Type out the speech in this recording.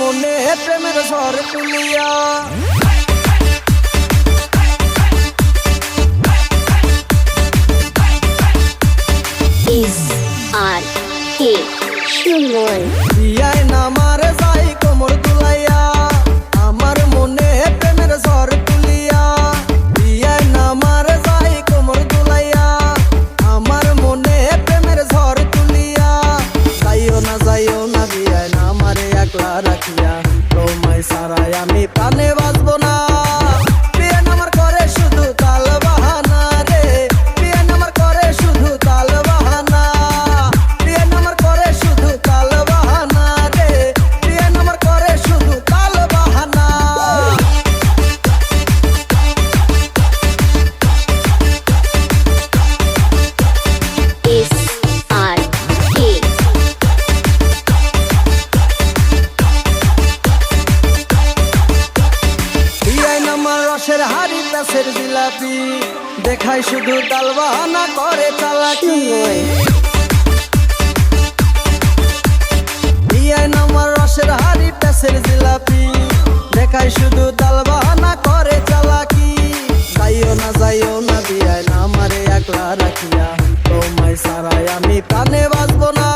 মনে প্রেমের ঝড় তুলিয়া। SRK সুমন বিয়ায় নামার যাই কোমর দুলাইয়া, আমার মনে প্রেমের ঝড় তুলিয়া। বিয়ায় নামার যাই কোমর দুলাইয়া, আমার মনে প্রেমের ঝড় তুলিয়া। যাইও না বিয়ায় নামারে একলা রাখিয়া, তোমায় ছাড়াই আমি প্রাণে বাঁচব না। বিয়ায় নামার করে শুধু তাল বাহানা রে, বিয়ায় নামার করে শুধু তাল বাহানা। বিয়ায় নামার করে শুধু তাল বাহানা রে, বিয়ায় নামার করে শুধু তাল বাহানা। SRK বিয়ায় নামার রসের হাড়ি তাসের জিলাপি, দেখায় শুধু তাল বাহানা করে চালাকি। বিয়ায় নামার রসের হাড়ি তাসের জিলাপি, দেখায় শুধু তাল বাহানা করে চালাকি। যাইও না বিয়ায় নামারে একলা রাখিয়া, তোমায় ছাড়াই আমি প্রাণে বাঁচব না।